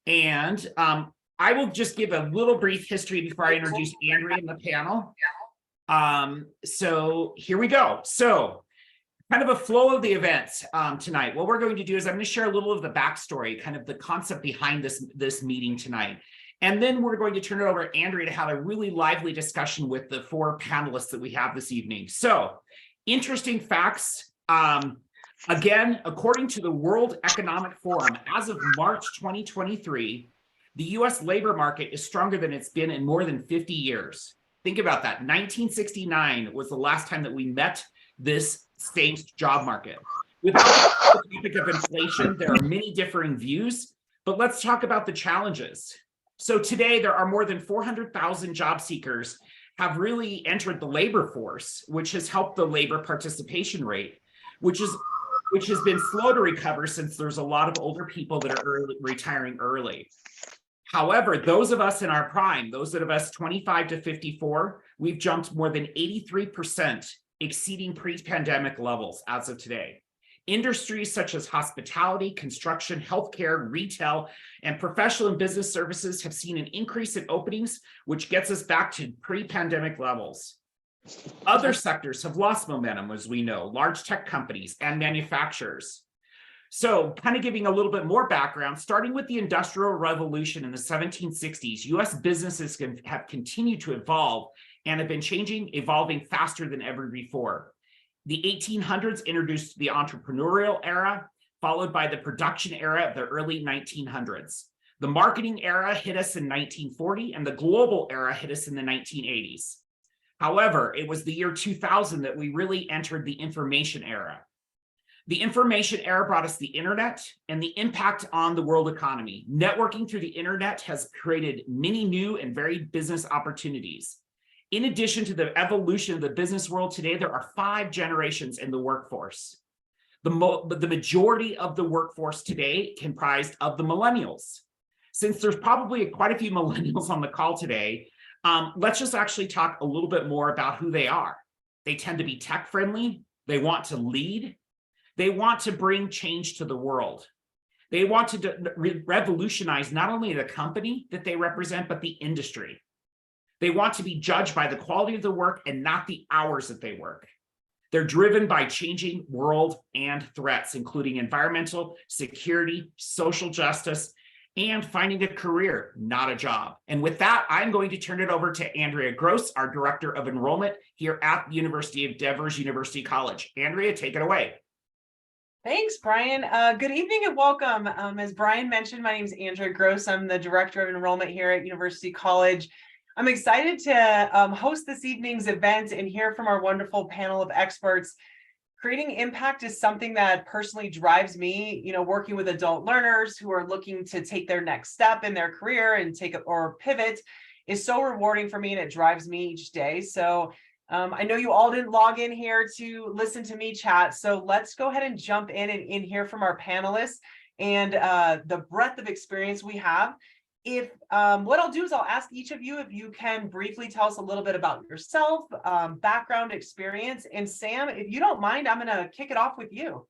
And I will just give a little brief history before I introduce Andrea and the panel. So here we go. So kind of a flow of the events tonight. What we're going to do is I'm going to share a little of the backstory, kind of the concept behind this meeting tonight. And then we're going to turn it over to Andrea to have a really lively discussion with the four panelists that we have this evening. So interesting facts. Again, according to the World Economic Forum, as of March 2023, the US labor market is stronger than it's been in more than 50 years. Think about that. 1969 was the last time that we met this same job market. Without the topic of inflation, there are many differing views, but let's talk about the challenges. So today there are more than 400,000 job seekers have really entered the labor force, which has helped the labor participation rate, which has been slow to recover since there's a lot of older people that are retiring early. However, those of us in our prime, those of us 25 to 54, we've jumped more than 83%, exceeding pre-pandemic levels as of today. Industries such as hospitality, construction, healthcare, retail, and professional and business services have seen an increase in openings, which gets us back to pre-pandemic levels. Other sectors have lost momentum, as we know, large tech companies and manufacturers. So kind of giving a little bit more background, starting with the Industrial Revolution in the 1760s, US businesses have continued to evolve and have been evolving faster than ever before. The 1800s introduced the entrepreneurial era, followed by the production era of the early 1900s. The marketing era hit us in 1940, and the global era hit us in the 1980s. However, it was the year 2000 that we really entered the information era. The information era brought us the internet and the impact on the world economy. Networking through the internet has created many new and varied business opportunities. In addition to the evolution of the business world today, there are 5 generations in the workforce. The majority of the workforce today comprised of the millennials. Since there's probably quite a few millennials on the call today, let's just actually talk a little bit more about who they are. They tend to be tech friendly. They want to lead. They want to bring change to the world. They want to revolutionize not only the company that they represent, but the industry. They want to be judged by the quality of the work and not the hours that they work. They're driven by changing world and threats, including environmental, security, social justice, and finding a career, not a job. And with that, I'm going to turn it over to Andrea Gross, our Director of Enrollment here at the University of Devers University College. Andrea, take it away. Thanks, Brian. Good evening and welcome. As Brian mentioned, my name is Andrea Gross. I'm the Director of Enrollment here at University College. I'm excited to host this evening's event and hear from our wonderful panel of experts. Creating impact is something that personally drives me, working with adult learners who are looking to take their next step in their career and pivot is so rewarding for me, and it drives me each day. So I know you all didn't log in here to listen to me chat, so let's go ahead and jump in and hear from our panelists and the breadth of experience we have. What I'll do is I'll ask each of you if you can briefly tell us a little bit about yourself, background, experience, and Sam, if you don't mind, I'm going to kick it off with you.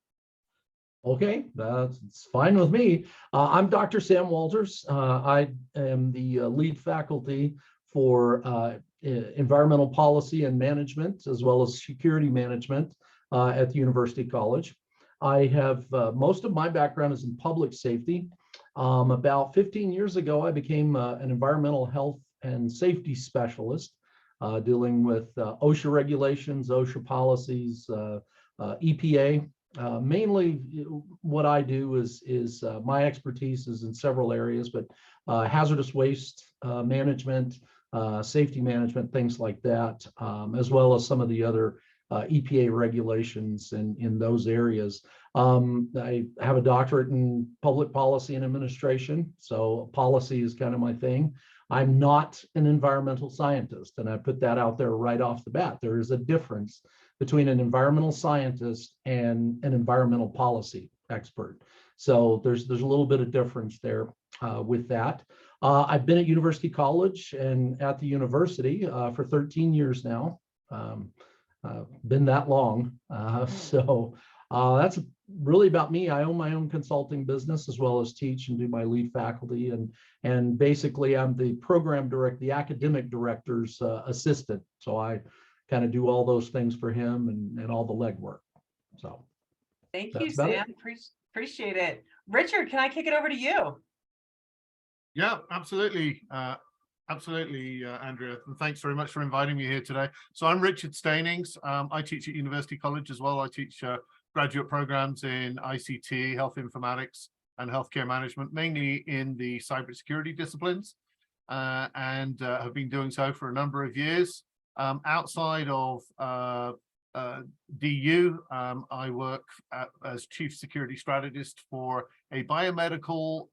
Okay, it's fine with me. I'm Dr. Sam Walters. I am the lead faculty for environmental policy and management, as well as security management at the University College. I have most of my background is in public safety. About 15 years ago, I became an environmental health and safety specialist, dealing with OSHA regulations, OSHA policies, EPA. Mainly what I do is my expertise is in several areas, but hazardous waste management, safety management, things like that, as well as some of the other EPA regulations in those areas. I have a doctorate in public policy and administration, so policy is kind of my thing. I'm not an environmental scientist, and I put that out there right off the bat. There is a difference between an environmental scientist and an environmental policy expert. So there's a little bit of difference there with that. I've been at University College and at the university for 13 years now. Been that long. So that's really about me, I own my own consulting business as well as teach and do my lead faculty. And basically I'm the program director, the academic director's assistant. So I kind of do all those things for him and all the legwork. So Thank you, that's about it. Sam. Appreciate it. Richard, can I kick it over to you? Yeah, absolutely. Absolutely, Andrea. And thanks very much for inviting me here today. So I'm Richard Staynings. I teach at University College as well. I teach graduate programs in ICT, health informatics, and healthcare management, mainly in the cybersecurity disciplines, and have been doing so for a number of years. Outside of DU, I work as chief security strategist for a biomedical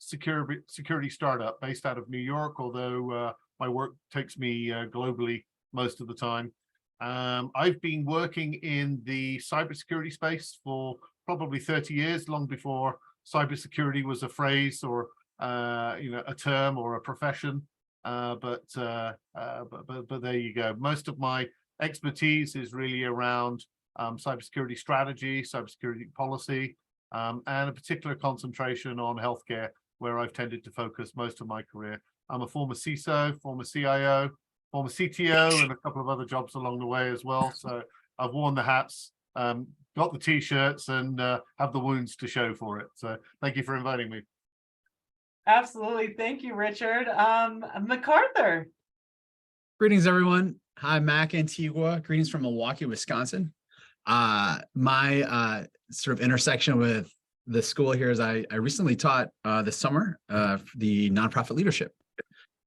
security startup based out of New York, although my work takes me globally most of the time. I've been working in the cybersecurity space for probably 30 years, long before cybersecurity was a phrase or a term or a profession. But there you go. Most of my expertise is really around cybersecurity strategy, cybersecurity policy, and a particular concentration on healthcare, where I've tended to focus most of my career. I'm a former CISO, former CIO, former CTO, and a couple of other jobs along the way as well. So I've worn the hats, got the t-shirts, and have the wounds to show for it. So thank you for inviting me. Absolutely. Thank you, Richard. MacArthur. Greetings, everyone. Hi, Mac Antigua. Greetings from Milwaukee, Wisconsin. My sort of intersection with the school here is I recently taught this summer the nonprofit leadership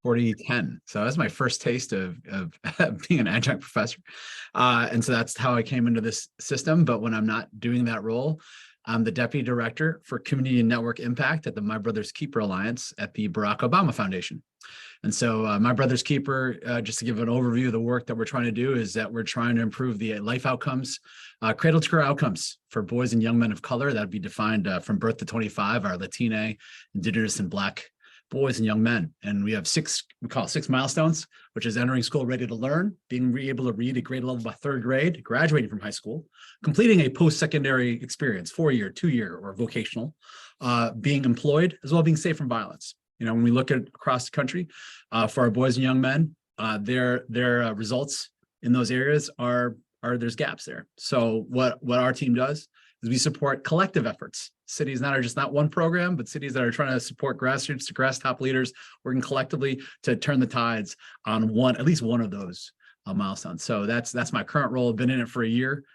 4010. So that's my first taste of being an adjunct professor. And so that's how I came into this system. But when I'm not doing that role, I'm the deputy director for community and network impact at the My Brother's Keeper Alliance at the Barack Obama Foundation. And so My Brother's Keeper, just to give an overview of the work that we're trying to do, is that we're trying to improve the life outcomes, cradle to career outcomes for boys and young men of color. That would be defined from birth to 25, our Latina, Indigenous, and Black boys and young men. And we have we call it 6 milestones, which is entering school ready to learn, being able to read at grade level by 3rd grade, graduating from high school, completing a post-secondary experience, 4-year, 2-year, or vocational, being employed, as well as being safe from violence. When we look at across the country for our boys and young men, their results in those areas are there's gaps there. So what our team does is we support collective efforts. Cities that are just not one program, but cities that are trying to support grassroots to grass top leaders working collectively to turn the tides on at least one of those milestones. So that's my current role. I've been in it for a year.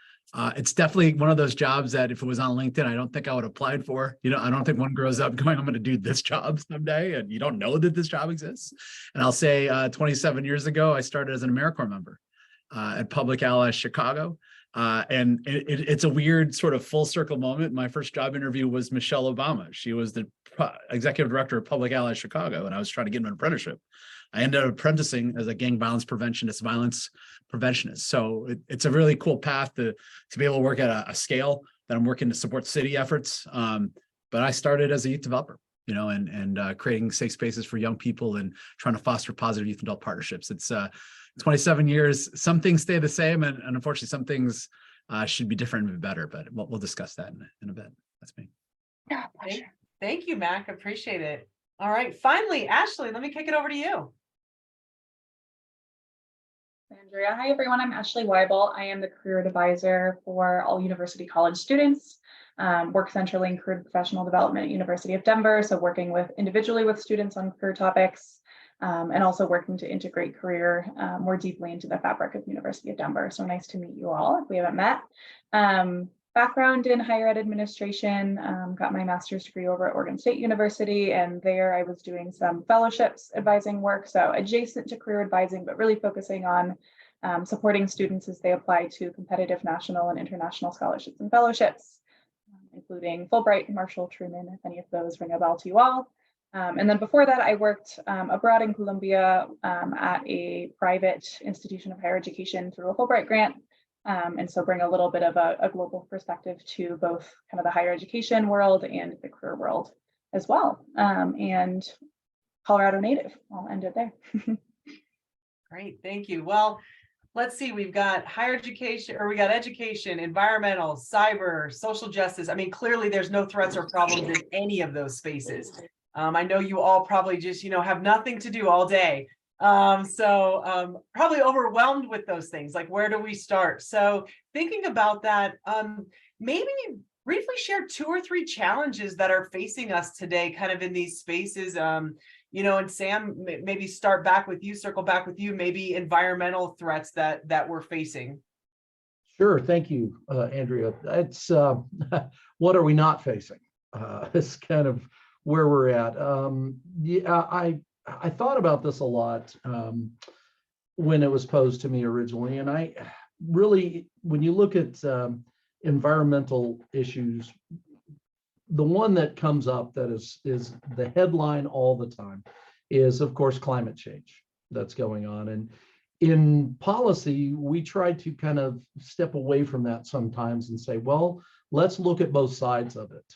It's definitely one of those jobs that if it was on LinkedIn, I don't think I would have applied for. I don't think one grows up going, I'm going to do this job someday, and you don't know that this job exists. And I'll say 27 years ago, I started as an AmeriCorps member at Public Allies Chicago. And it's a weird sort of full circle moment. My first job interview was Michelle Obama. She was the executive director of Public Allies Chicago, and I was trying to get an apprenticeship. I ended up apprenticing as a gang violence preventionist, violence preventionist. So it's a really cool path to be able to work at a scale that I'm working to support city efforts. But I started as a youth developer, and creating safe spaces for young people and trying to foster positive youth and adult partnerships. It's 27 years. Some things stay the same, and unfortunately, some things should be different and better. But we'll discuss that in a bit. That's me. Yeah, thank you, Mac. Appreciate it. All right. Finally, Ashley, let me kick it over to you. Andrea. Hi, everyone. I'm Ashley Weibel. I am the career advisor for all University College students. Work centrally in career professional development at University of Denver. So working individually with students on career topics, and also working to integrate career more deeply into the fabric of University of Denver. So nice to meet you all if we haven't met. Background in higher ed administration, got my master's degree over at Oregon State University, and there I was doing some fellowships advising work, so adjacent to career advising, but really focusing on supporting students as they apply to competitive national and international scholarships and fellowships, including Fulbright, Marshall, Truman, if any of those ring a bell to you all. And then before that, I worked abroad in Colombia at a private institution of higher education through a Fulbright grant. And so bring a little bit of a global perspective to both kind of the higher education world and the career world as well. And Colorado native, I'll end it there. Great, thank you. Well, let's see, we've got higher education, or we got education, environmental, cyber, social justice. I mean, clearly there's no threats or problems in any of those spaces. I know you all probably just, have nothing to do all day. Probably overwhelmed with those things, like where do we start? So thinking about that, maybe briefly share 2 or 3 challenges that are facing us today, kind of in these spaces. And Sam, maybe start back with you, circle back with you, maybe environmental threats that we're facing. Sure, thank you, Andrea. It's what are we not facing? It's kind of where we're at. I thought about this a lot when it was posed to me originally, and I really, when you look at environmental issues, the one that comes up that is the headline all the time is, of course, climate change that's going on. And in policy, we try to kind of step away from that sometimes and say, well, let's look at both sides of it.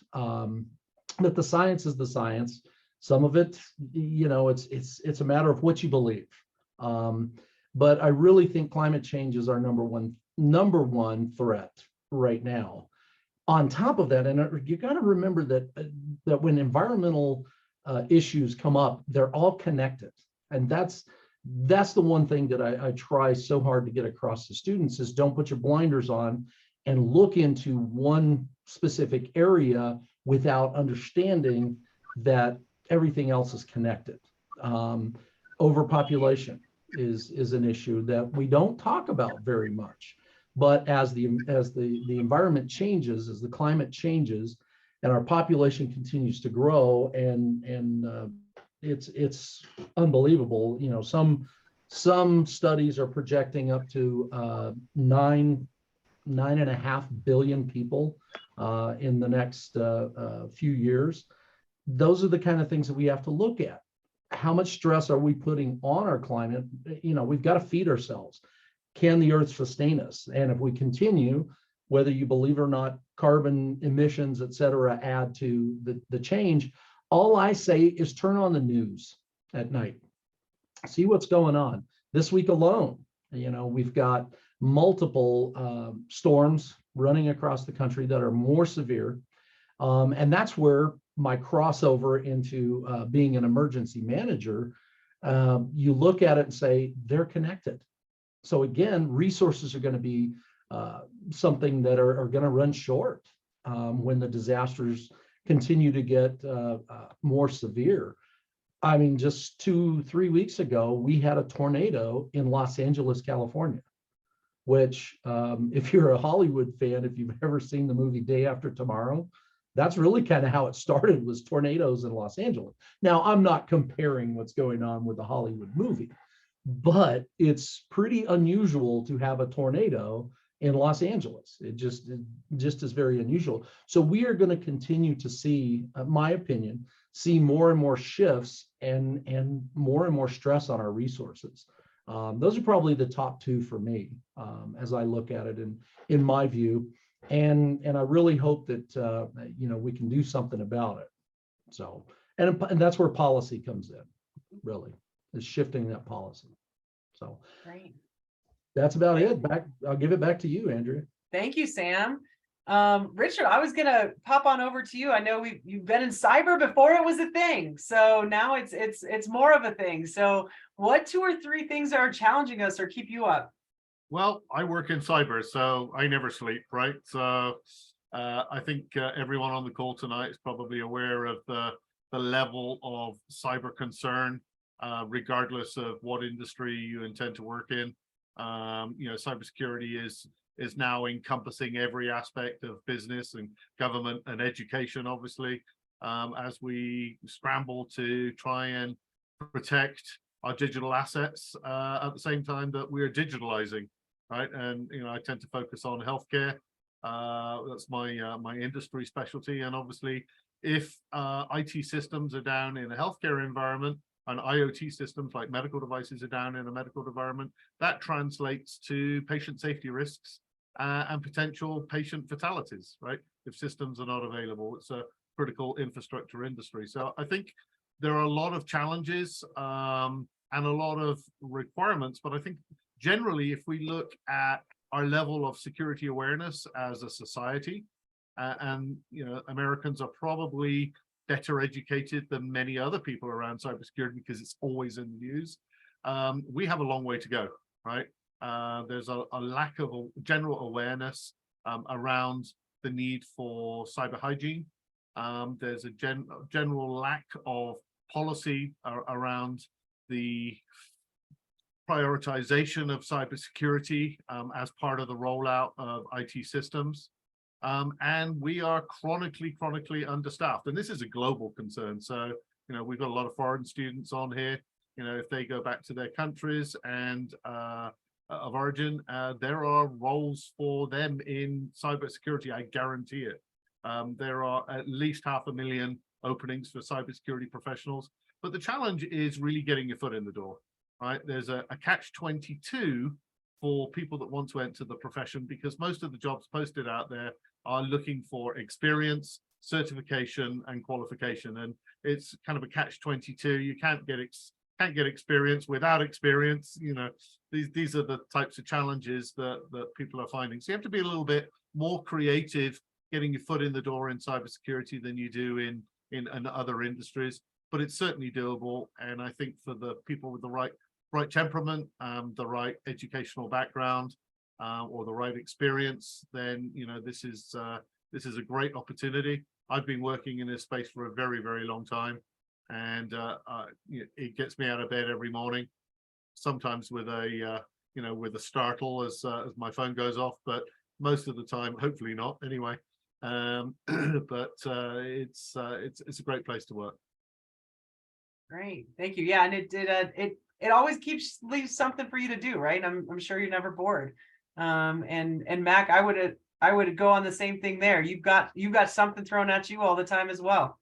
That the science is the science. Some of it, it's a matter of what you believe. But I really think climate change is our number one threat right now. On top of that, and you got to remember that when environmental issues come up, they're all connected, and that's the one thing that I try so hard to get across to students is don't put your blinders on and look into one specific area without understanding that everything else is connected. Overpopulation is an issue that we don't talk about very much. But as the environment changes, as the climate changes, and our population continues to grow, and it's unbelievable. Some studies are projecting up to 9.5 billion people in the next few years. Those are the kind of things that we have to look at. How much stress are we putting on our climate? We've got to feed ourselves. Can the earth sustain us? And if we continue, whether you believe it or not, carbon emissions, et cetera, add to the change. All I say is turn on the news at night. See what's going on. This week alone, we've got multiple storms running across the country that are more severe. And that's where my crossover into being an emergency manager, you look at it and say, they're connected. So again, resources are going to be something that are going to run short when the disasters continue to get more severe. I mean, just 2-3 weeks ago, we had a tornado in Los Angeles, California, which if you're a Hollywood fan, if you've ever seen the movie Day After Tomorrow, that's really kind of how it started, was tornadoes in Los Angeles. Now, I'm not comparing what's going on with the Hollywood movie, but it's pretty unusual to have a tornado in Los Angeles. It just is very unusual. So we are going to continue to see, my opinion, see more and more shifts and more and more stress on our resources. Those are probably the top 2 for me as I look at it in my view. And I really hope that we can do something about it. So and that's where policy comes in, really, is shifting that policy. So Great. That's about it. I'll give it back to you, Andrea. Thank you, Sam. Richard, I was gonna pop on over to you. I know you've been in cyber before it was a thing, so now it's more of a thing. So what 2 or 3 things are challenging us or keep you up? Well, I work in cyber, so I never sleep, right? So I think everyone on the call tonight is probably aware of the level of cyber concern, regardless of what industry you intend to work in. Cybersecurity is now encompassing every aspect of business and government and education, obviously, as we scramble to try and protect our digital assets at the same time that we're digitalizing, right? And I tend to focus on healthcare. That's my industry specialty, and obviously, if IT systems are down in a healthcare environment, and IoT systems like medical devices are down in a medical environment, that translates to patient safety risks and potential patient fatalities, right? If systems are not available, it's a critical infrastructure industry. So I think there are a lot of challenges and a lot of requirements, but I think generally, if we look at our level of security awareness as a society, and Americans are probably better educated than many other people around cybersecurity because it's always in the news. We have a long way to go, right? There's a lack of general awareness around the need for cyber hygiene. There's a general lack of policy around the prioritization of cybersecurity as part of the rollout of IT systems. And we are chronically understaffed. And this is a global concern. So, we've got a lot of foreign students on here. If they go back to their countries and of origin, there are roles for them in cybersecurity, I guarantee it. There are at least 500,000 openings for cybersecurity professionals. But the challenge is really getting your foot in the door, right? There's a catch-22 for people that want to enter the profession, because most of the jobs posted out there are looking for experience, certification, and qualification. And it's kind of a catch-22. You can't get experience without experience. These are the types of challenges that people are finding. So you have to be a little bit more creative getting your foot in the door in cybersecurity than you do in other industries. But it's certainly doable. And I think for the people with the right temperament, the right educational background, or the right experience, then this is a great opportunity. I've been working in this space for a very, very long time, and it gets me out of bed every morning. Sometimes with a startle as my phone goes off, but most of the time, hopefully not. Anyway, but it's a great place to work. Great, thank you. Yeah, and it always leaves something for you to do, right? I'm sure you're never bored. And Mac, I would go on the same thing there. You've got something thrown at you all the time as well.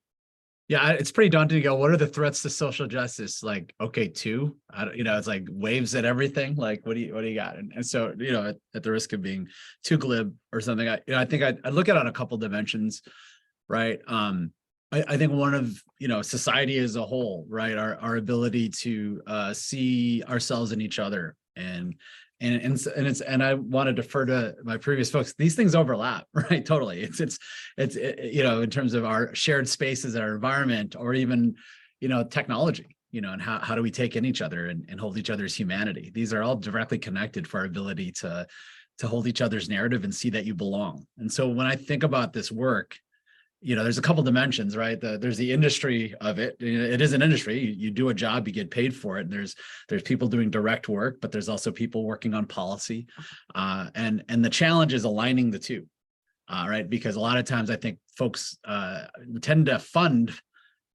Yeah, it's pretty daunting to go, what are the threats to social justice? Like, okay, it's like waves at everything. Like, what do you got? And so, at the risk of being too glib or something, I think I look at it on a couple dimensions, right? I think one of, society as a whole, right? Our ability to see ourselves in each other, and I want to defer to my previous folks. These things overlap, right? Totally. It's in terms of our shared spaces, our environment, or even, technology, and how do we take in each other and hold each other's humanity? These are all directly connected for our ability to hold each other's narrative and see that you belong. And so when I think about this work, there's a couple dimensions, right? There's the industry of it. It is an industry. You do a job, you get paid for it. And there's people doing direct work, but there's also people working on policy. And the challenge is aligning the two, right? Because a lot of times I think folks tend to fund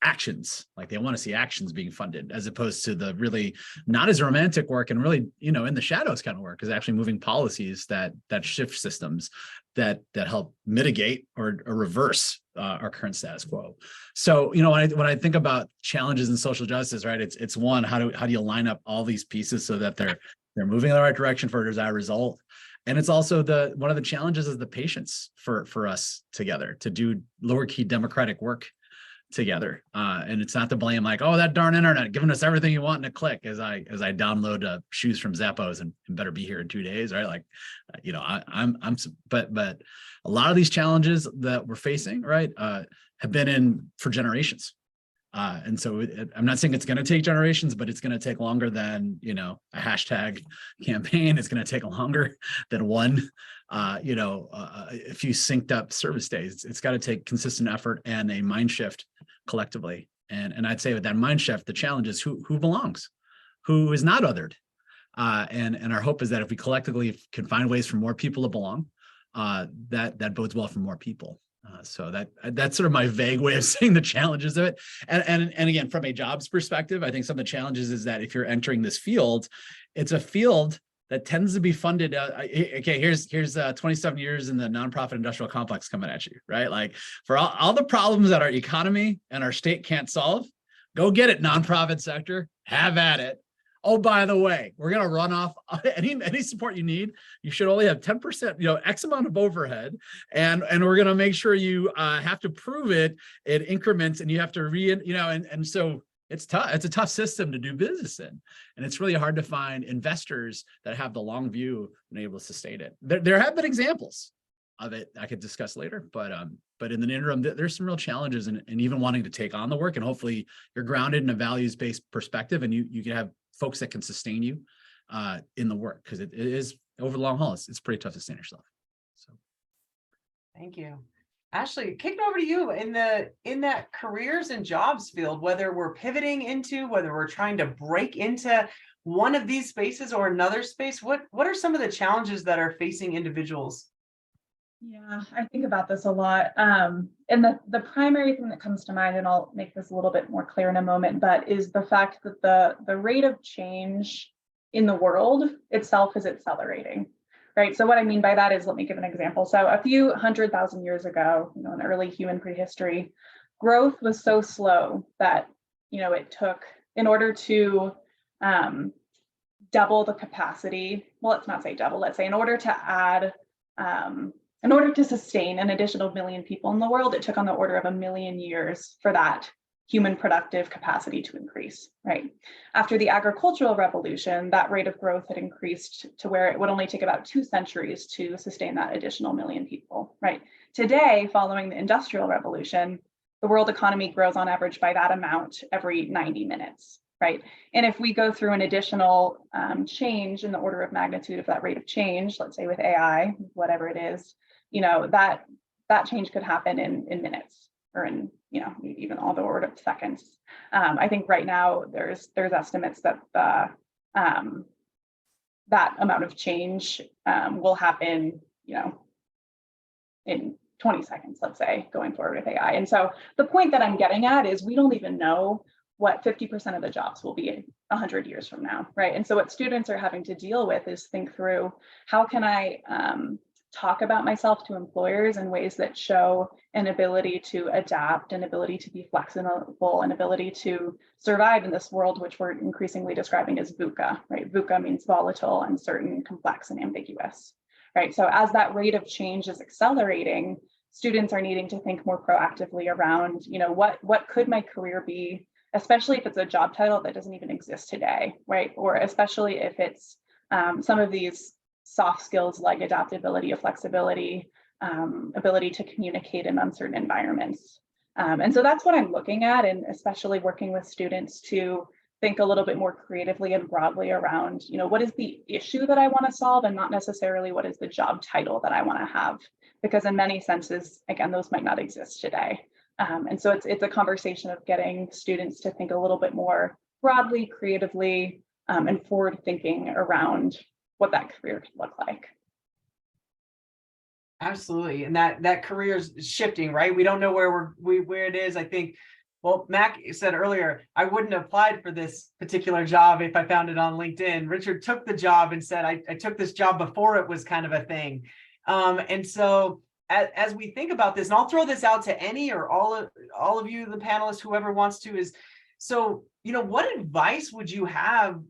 actions, like they want to see actions being funded, as opposed to the really not as romantic work and really, in the shadows kind of work, is actually moving policies that shift systems that help mitigate or reverse our current status quo. So, when I think about challenges in social justice, right, it's one, how do you line up all these pieces so that they're moving in the right direction for a desired result? And it's also one of the challenges is the patience for us together to do lower key democratic work together. And it's not to blame, like, oh, that darn internet giving us everything you want in a click as I download shoes from Zappos and better be here in 2 days, right? Like, but a lot of these challenges that we're facing, right, have been in for generations. And so I'm not saying it's going to take generations, but it's going to take longer than, a hashtag campaign. It's going to take longer than one, a few synced up service days. It's got to take consistent effort and a mind shift collectively. And I'd say with that mind shift, the challenge is who belongs, who is not othered. And our hope is that if we collectively can find ways for more people to belong, that bodes well for more people. So that's sort of my vague way of saying the challenges of it. And again, from a jobs perspective, I think some of the challenges is that if you're entering this field, it's a field that tends to be funded. Okay, here's 27 years in the nonprofit industrial complex coming at you, right? Like, for all the problems that our economy and our state can't solve, go get it, nonprofit sector, have at it. Oh, by the way, we're going to run off any support you need. You should only have 10%, X amount of overhead. And we're going to make sure you have to prove it in increments, and you have to and so it's tough. It's a tough system to do business in. And it's really hard to find investors that have the long view and able to sustain it. There have been examples of it I could discuss later, but in the interim, there's some real challenges in even wanting to take on the work. And hopefully you're grounded in a values-based perspective and you can have folks that can sustain you in the work, because it is over the long haul. It's pretty tough to sustain yourself. So Thank you. Ashley, kicking over to you in that careers and jobs field, whether we're pivoting into, whether we're trying to break into one of these spaces or another space, what are some of the challenges that are facing individuals? Yeah, I think about this a lot. And the primary thing that comes to mind, and I'll make this a little bit more clear in a moment, but is the fact that the rate of change in the world itself is accelerating. Right. So what I mean by that is, let me give an example. So a few 100,000 years ago, in early human prehistory, growth was so slow that, it took, in order to double the capacity, well, let's not say double, let's say in order to sustain an additional 1 million people in the world, it took on the order of 1 million years for that human productive capacity to increase, right? After the agricultural revolution, that rate of growth had increased to where it would only take about 2 centuries to sustain that additional 1 million people, right? Today, following the industrial revolution, the world economy grows on average by that amount every 90 minutes, right? And if we go through an additional change in the order of magnitude of that rate of change, let's say with AI, whatever it is, that change could happen in minutes, or in maybe even all the order of seconds. I think right now there's estimates that that amount of change will happen, in 20 seconds, let's say, going forward with AI. And so the point that I'm getting at is we don't even know what 50% of the jobs will be 100 years from now, right? And so what students are having to deal with is think through, how can I talk about myself to employers in ways that show an ability to adapt, an ability to be flexible, an ability to survive in this world, which we're increasingly describing as VUCA, right? VUCA means volatile, uncertain, complex, and ambiguous, right? So as that rate of change is accelerating, students are needing to think more proactively around, what could my career be, especially if it's a job title that doesn't even exist today, right? Or especially if it's some of these soft skills like adaptability, flexibility, ability to communicate in uncertain environments. And so that's what I'm looking at, and especially working with students to think a little bit more creatively and broadly around, what is the issue that I want to solve, and not necessarily what is the job title that I want to have, because in many senses, again, those might not exist today. And so it's a conversation of getting students to think a little bit more broadly, creatively, and forward thinking around what that career could look like. Absolutely. And that career is shifting, right? We don't know where where it is. I think, well, Mac said earlier, I wouldn't have applied for this particular job if I found it on LinkedIn. Richard took the job and said, I took this job before it was kind of a thing. And so as we think about this, and I'll throw this out to any or all of you, the panelists, whoever wants to, is, so, what advice would you have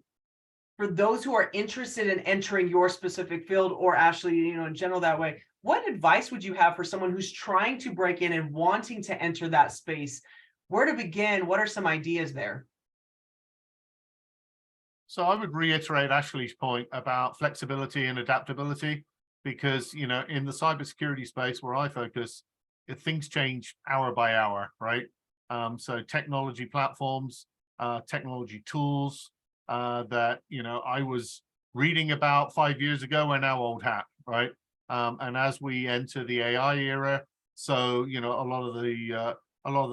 for those who are interested in entering your specific field, or Ashley, in general that way? What advice would you have for someone who's trying to break in and wanting to enter that space? Where to begin? What are some ideas there? So I would reiterate Ashley's point about flexibility and adaptability, because, in the cybersecurity space where I focus, things change hour by hour, right? So technology platforms, technology tools that, I was reading about 5 years ago are now old hat, right? And as we enter the AI era, so, a lot of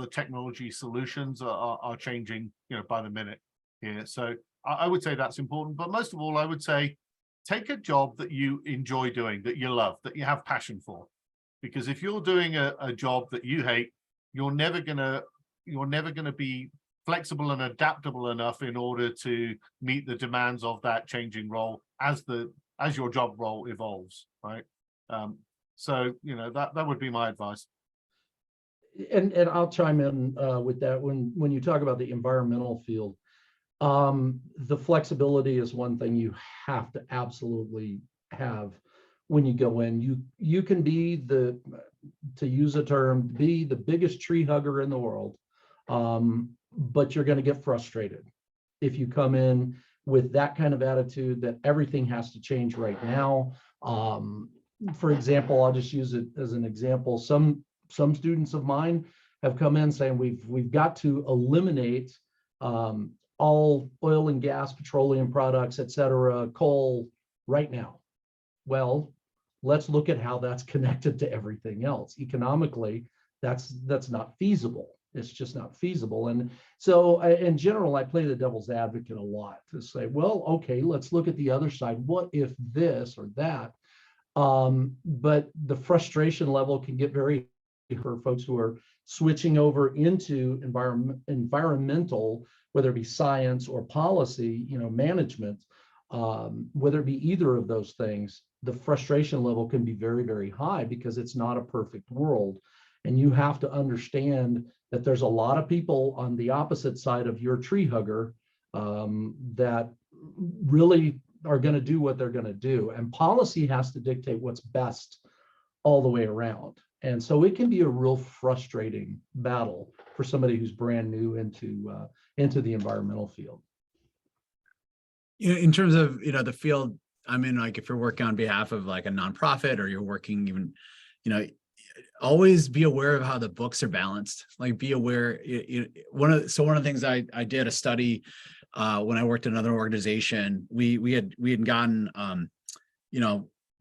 the technology solutions are changing, by the minute here. So I would say that's important. But most of all, I would say, take a job that you enjoy doing, that you love, that you have passion for. Because if you're doing a job that you hate, you're never gonna be flexible and adaptable enough in order to meet the demands of that changing role as your job role evolves, right? So that would be my advice. And I'll chime in with that. When you talk about the environmental field, the flexibility is one thing you have to absolutely have when you go in. You can be to use a term, be the biggest tree hugger in the world. but you're going to get frustrated if you come in with that kind of attitude that everything has to change right now. For example, I'll just use it as an example. Some students of mine have come in saying we've got to eliminate all oil and gas, petroleum products, et cetera, coal right now. Well, let's look at how that's connected to everything else. Economically, that's not feasible. It's just not feasible. And so in general, I play the devil's advocate a lot to say, well, okay, let's look at the other side. What if this or that? But the frustration level can get very high for folks who are switching over into environmental, whether it be science or policy, management, whether it be either of those things, the frustration level can be very, very high because it's not a perfect world. And you have to understand that there's a lot of people on the opposite side of your tree hugger that really are going to do what they're going to do. And policy has to dictate what's best all the way around. And so it can be a real frustrating battle for somebody who's brand new into the environmental field. In terms of, the field I'm in, like if you're working on behalf of like a nonprofit or you're working even, always be aware of how the books are balanced. Like be aware, one of the things I did a study when I worked in another organization, we had gotten,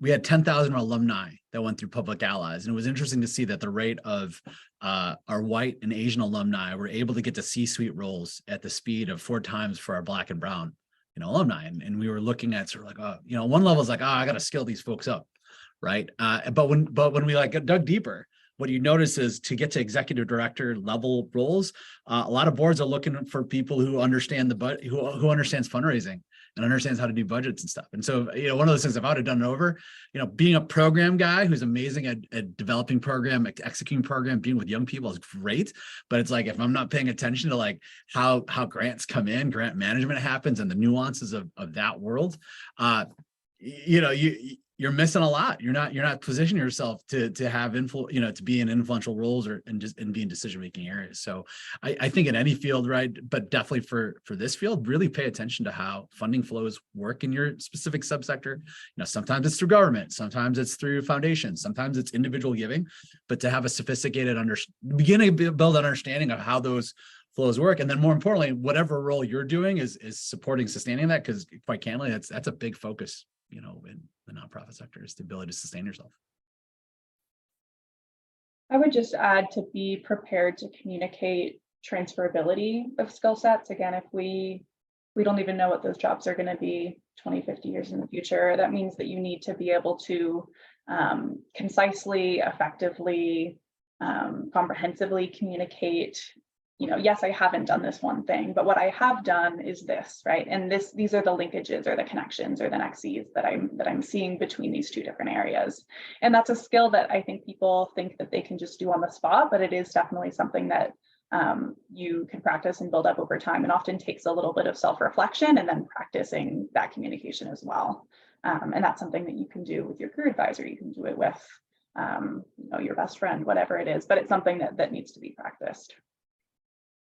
we had 10,000 alumni that went through Public Allies. And it was interesting to see that the rate of our white and Asian alumni were able to get to C-suite roles at the speed of 4 times for our Black and brown, alumni. And we were looking at sort of like, one level is like, I got to skill these folks up. Right. But when we like dug deeper, what you notice is to get to executive director level roles, a lot of boards are looking for people who understand who understands fundraising and understands how to do budgets and stuff. And so, one of those things, if I would have done it over, being a program guy who's amazing at developing program, executing program, being with young people is great. But it's like, if I'm not paying attention to like how grants come in, grant management happens and the nuances of that world, you're missing a lot. You're not positioning yourself to have to be in influential roles and be in decision-making areas. So I think in any field, right, but definitely for this field, really pay attention to how funding flows work in your specific subsector. Sometimes it's through government, sometimes it's through foundations, sometimes it's individual giving, but to have a sophisticated beginning to build an understanding of how those flows work. And then more importantly, whatever role you're doing is supporting, sustaining that, because quite candidly, that's a big focus, in the nonprofit sector, is the ability to sustain yourself. I would just add to be prepared to communicate transferability of skill sets. Again, if we don't even know what those jobs are going to be 20, 50 years in the future, that means that you need to be able to concisely, effectively, comprehensively communicate. Yes, I haven't done this one thing, but what I have done is this, right? And these are the linkages or the connections or the nexes that I'm seeing between these two different areas. And that's a skill that I think people think that they can just do on the spot, but it is definitely something that you can practice and build up over time, and often takes a little bit of self-reflection and then practicing that communication as well. And that's something that you can do with your career advisor. You can do it with your best friend, whatever it is, but it's something that needs to be practiced.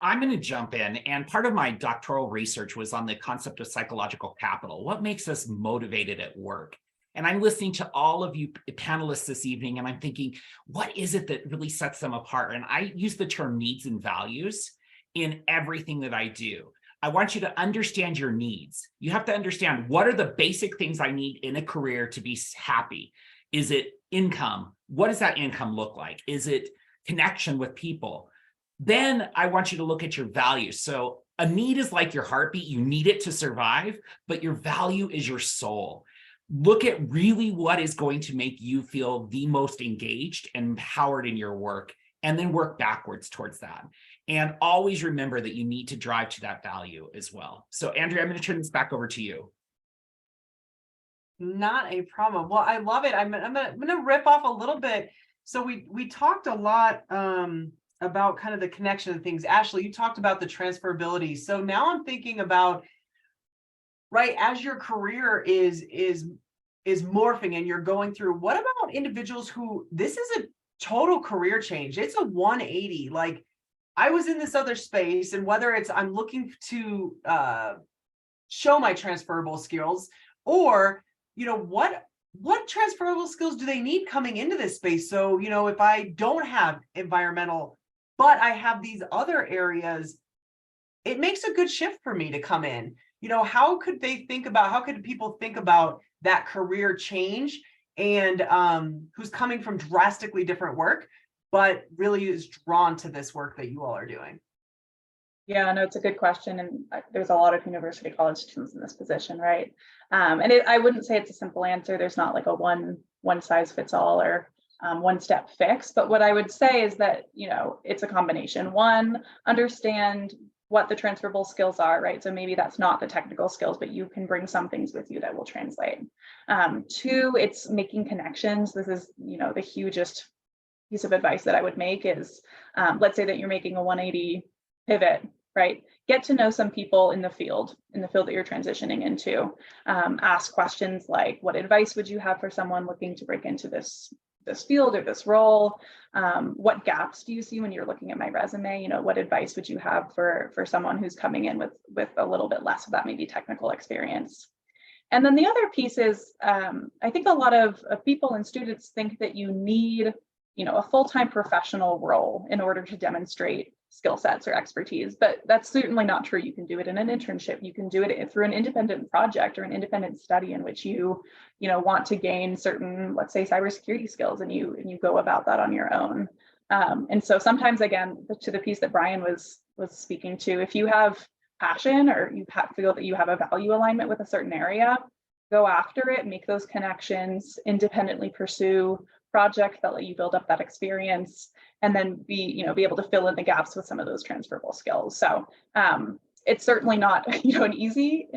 I'm going to jump in, and part of my doctoral research was on the concept of psychological capital. What makes us motivated at work? And I'm listening to all of you panelists this evening, and I'm thinking, what is it that really sets them apart? And I use the term needs and values in everything that I do. I want you to understand your needs. You have to understand, what are the basic things I need in a career to be happy? Is it income? What does that income look like? Is it connection with people? Then I want you to look at your values. So a need is like your heartbeat. You need it to survive, but your value is your soul. Look at really what is going to make you feel the most engaged and empowered in your work, and then work backwards towards that. And always remember that you need to drive to that value as well. So Andrea, I'm going to turn this back over to you. Not a problem. Well, I love it. I'm gonna rip off a little bit. So we talked a lot about kind of the connection of things. Ashley, you talked about the transferability. So now I'm thinking about, right, as your career is morphing and you're going through, what about individuals who, this is a total career change? It's a 180. Like, I was in this other space, and whether it's I'm looking to show my transferable skills, or what transferable skills do they need coming into this space? So, if I don't have environmental, but I have these other areas, it makes a good shift for me to come in. How could people think about that career change, and who's coming from drastically different work, but really is drawn to this work that you all are doing? Yeah, no, it's a good question. And there's a lot of university college students in this position, right? And I wouldn't say it's a simple answer. There's not like a one size fits all or one step fix. But what I would say is that, it's a combination. One, understand what the transferable skills are, right? So maybe that's not the technical skills, but you can bring some things with you that will translate. Two, it's making connections. This is, the hugest piece of advice that I would make is, let's say that you're making a 180 pivot, right? Get to know some people in the field that you're transitioning into. Ask questions like, what advice would you have for someone looking to break into this field or this role? What gaps do you see when you're looking at my resume? What advice would you have for someone who's coming in with a little bit less of that maybe technical experience? And then the other piece is, I think a lot of people and students think that you need, a full-time professional role in order to demonstrate skill sets or expertise, but that's certainly not true. You can do it in an internship. You can do it through an independent project or an independent study in which you want to gain certain, let's say, cybersecurity skills, and you go about that on your own. And so sometimes, again, to the piece that Brian was speaking to, if you have passion or you feel that you have a value alignment with a certain area, go after it, make those connections, independently pursue projects that let you build up that experience, and then be able to fill in the gaps with some of those transferable skills. So it's certainly not an easy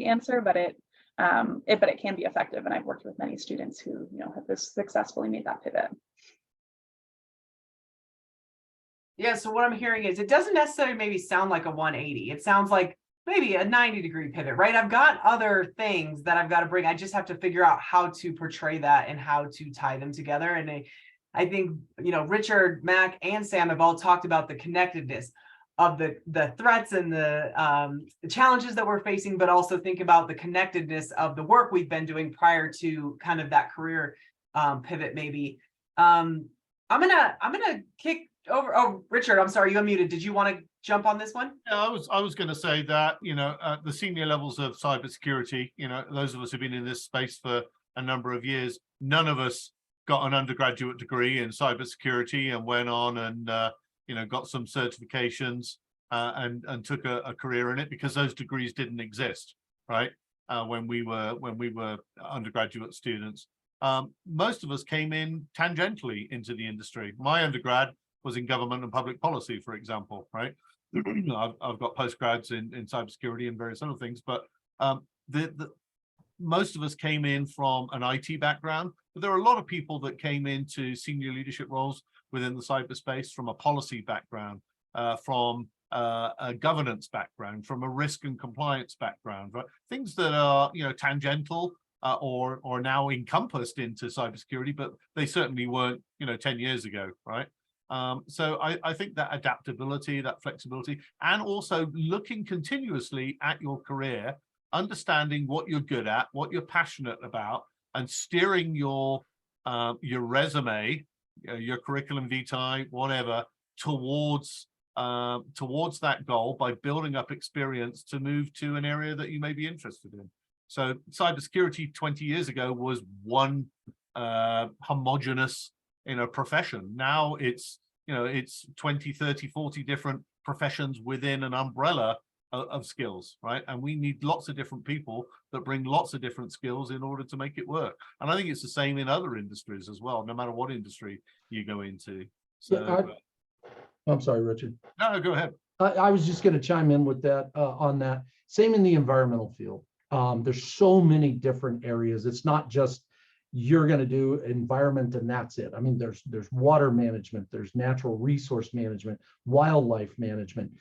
answer, but it can be effective. And I've worked with many students who have successfully made that pivot. Yeah, so what I'm hearing is it doesn't necessarily maybe sound like a 180. It sounds like maybe a 90-degree pivot, right? I've got other things that I've got to bring. I just have to figure out how to portray that and how to tie them together. And I think, Richard, Mac, and Sam have all talked about the connectedness of the threats and the challenges that we're facing, but also think about the connectedness of the work we've been doing prior to kind of that career pivot, maybe. I'm gonna kick over. Oh, Richard, I'm sorry, you unmuted. Did you want to jump on this one? Yeah, I was going to say that, at the senior levels of cybersecurity, those of us who've been in this space for a number of years, none of us got an undergraduate degree in cybersecurity and went on and, got some certifications and took a career in it, because those degrees didn't exist, right? When we were undergraduate students. Most of us came in tangentially into the industry. My undergrad was in government and public policy, for example, right? I've got postgrads in cybersecurity and various other things, but most of us came in from an IT background, but there are a lot of people that came into senior leadership roles within the cyberspace from a policy background, from a governance background, from a risk and compliance background, right? Things that are tangential or now encompassed into cybersecurity, but they certainly weren't 10 years ago, right? So I think that adaptability, that flexibility, and also looking continuously at your career, understanding what you're good at, what you're passionate about, and steering your resume, your curriculum vitae, whatever, towards that goal by building up experience to move to an area that you may be interested in. So cybersecurity 20 years ago was one homogenous profession. Now it's 20, 30, 40 different professions within an umbrella of skills, right? And we need lots of different people that bring lots of different skills in order to make it work. And I think it's the same in other industries as well, no matter what industry you go into. So I'm sorry, Richard. no, go ahead. I was just going to chime in with that on that. Same in the environmental field. There's so many different areas. It's not just you're going to do environment and that's it. I mean, there's water management, there's natural resource management, wildlife management.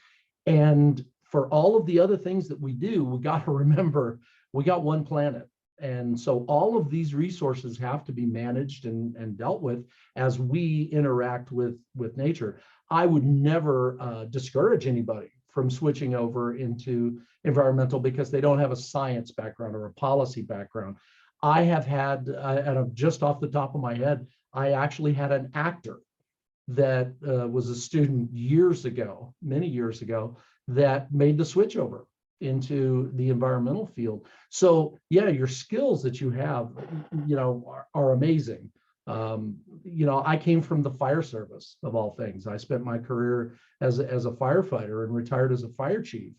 And for all of the other things that we do, we got to remember we got one planet. And so all of these resources have to be managed and dealt with as we interact with nature. I would never discourage anybody from switching over into environmental because they don't have a science background or a policy background. I have had, and just off the top of my head, I actually had an actor that was a student years ago, many years ago, that made the switch over into the environmental field. So yeah, your skills that you have, are amazing. I came from the fire service of all things. I spent my career as a firefighter and retired as a fire chief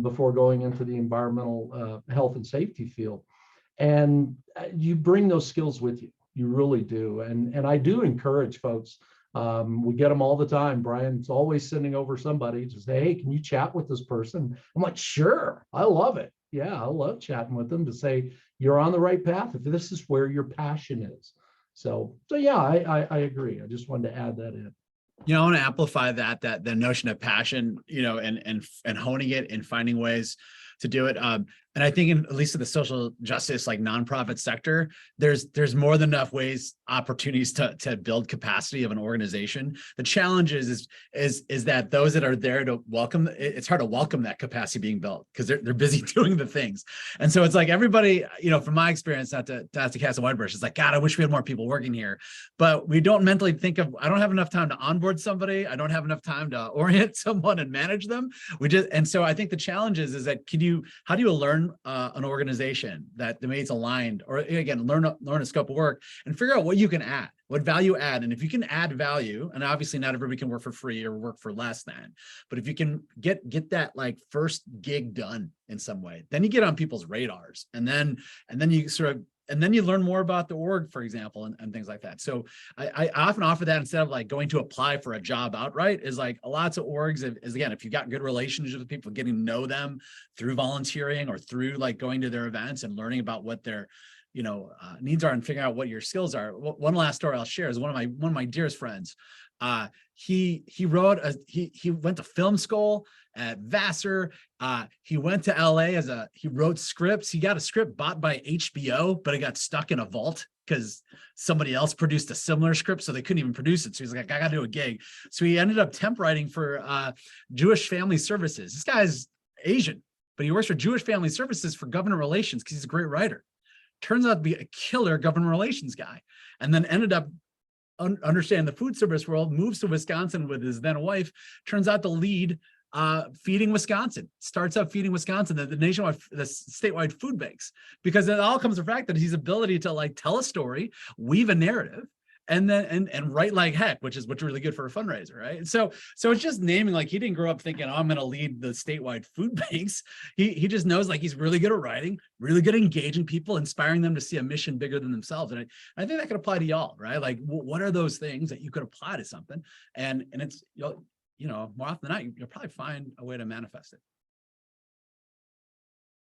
before going into the environmental health and safety field. And you bring those skills with you. You really do. And I do encourage folks. We get them all the time. Brian's always sending over somebody to say, hey, can you chat with this person? I'm like, sure, I love it. Yeah, I love chatting with them to say, you're on the right path if this is where your passion is. So yeah, I agree. I just wanted to add that in. I want to amplify that the notion of passion, and honing it and finding ways to do it. And I think at least in the social justice, like nonprofit sector, there's more than enough opportunities to build capacity of an organization. The challenge is that those that are there to welcome, it's hard to welcome that capacity being built because they're busy doing the things. And so it's like everybody, from my experience, not to cast a wide brush, it's like, God, I wish we had more people working here, but we don't mentally think of, I don't have enough time to onboard somebody. I don't have enough time to orient someone and manage them. And so I think the challenge is that how do you learn an organization that remains aligned, or again, learn a scope of work and figure out what you can add, what value add. And if you can add value, and obviously not everybody can work for free or work for less than, but if you can get that like first gig done in some way, then you get on people's radars, and then you learn more about the org, for example, and things like that. So I often offer that instead of like going to apply for a job outright, is like lots of orgs is again, if you've got good relationships with people, getting to know them through volunteering or through like going to their events and learning about what their needs are and figuring out what your skills are. One last story I'll share is one of my dearest friends. He went to film school at Vassar. He went to LA he wrote scripts. He got a script bought by HBO, but it got stuck in a vault because somebody else produced a similar script, so they couldn't even produce it. So he's like, I gotta do a gig. So he ended up temp writing for Jewish Family Services. This guy's Asian, but he works for Jewish Family Services for government relations because he's a great writer. Turns out to be a killer government relations guy, and then ended up understanding the food service world, moves to Wisconsin with his then wife, turns out to lead Feeding Wisconsin, starts up Feeding Wisconsin, the statewide food banks, because it all comes from the fact that his ability to like tell a story, weave a narrative, and then and write like heck, which is what's really good for a fundraiser, right? So it's just naming, like, he didn't grow up thinking, oh, I'm going to lead the statewide food banks. He just knows like he's really good at writing, really good at engaging people, inspiring them to see a mission bigger than themselves. And I think that could apply to y'all, right? Like, what are those things that you could apply to something? And it's, more often than not, you'll probably find a way to manifest it.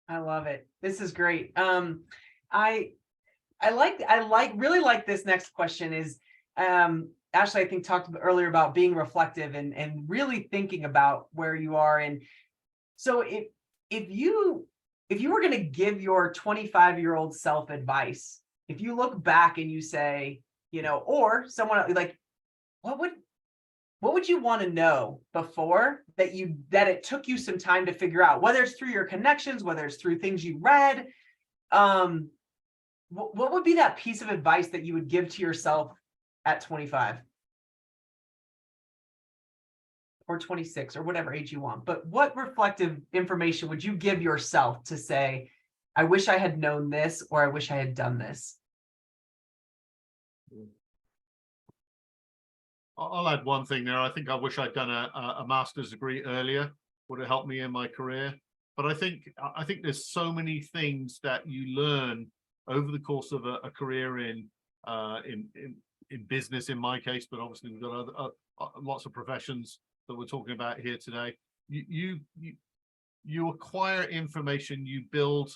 I love it. This is great. Really like this next question is, Ashley, I think talked earlier about being reflective and really thinking about where you are. And so if you were going to give your 25-year-old self advice, if you look back and you say, or someone like, what would you want to know before that it took you some time to figure out, whether it's through your connections, whether it's through things you read, what would be that piece of advice that you would give to yourself at 25 or 26 or whatever age you want? But what reflective information would you give yourself to say, I wish I had known this, or I wish I had done this? I'll add one thing there. I think I wish I'd done a master's degree earlier. Would have helped me in my career. But I think there's so many things that you learn over the course of a career in business, in my case, but obviously we've got other, lots of professions that we're talking about here today. You acquire information, you build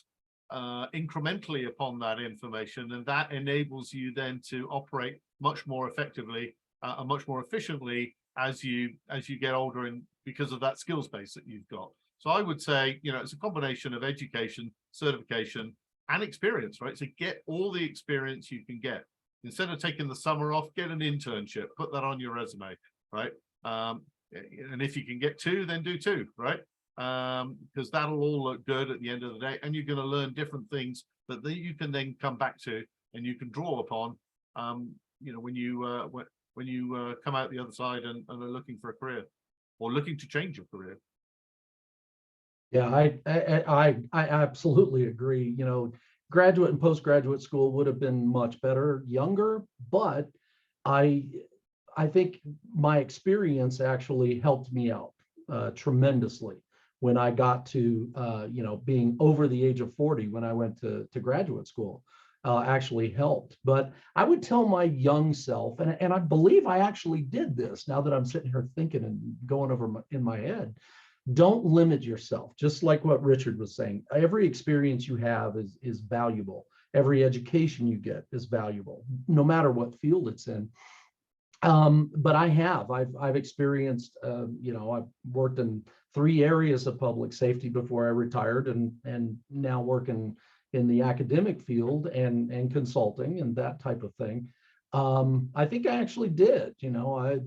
incrementally upon that information, and that enables you then to operate much more effectively and much more efficiently as you get older, and because of that skills base that you've got. So I would say, it's a combination of education, certification, and experience, right? So get all the experience you can get. Instead of taking the summer off, get an internship, put that on your resume, right? And if you can get 2, then do 2, right? Because that'll all look good at the end of the day, and you're going to learn different things that you can then come back to and you can draw upon. When you come out the other side and are looking for a career or looking to change your career. Yeah, I absolutely agree. Graduate and postgraduate school would have been much better younger, but I think my experience actually helped me out tremendously when I got to being over the age of 40 when I went to graduate school. Actually helped. But I would tell my young self, and I believe I actually did this now that I'm sitting here thinking and going over in my head, don't limit yourself. Just like what Richard was saying, every experience you have is valuable. Every education you get is valuable, no matter what field it's in. But I've experienced, I've worked in 3 areas of public safety before I retired, and now working in the academic field and consulting and that type of thing. I think I actually did.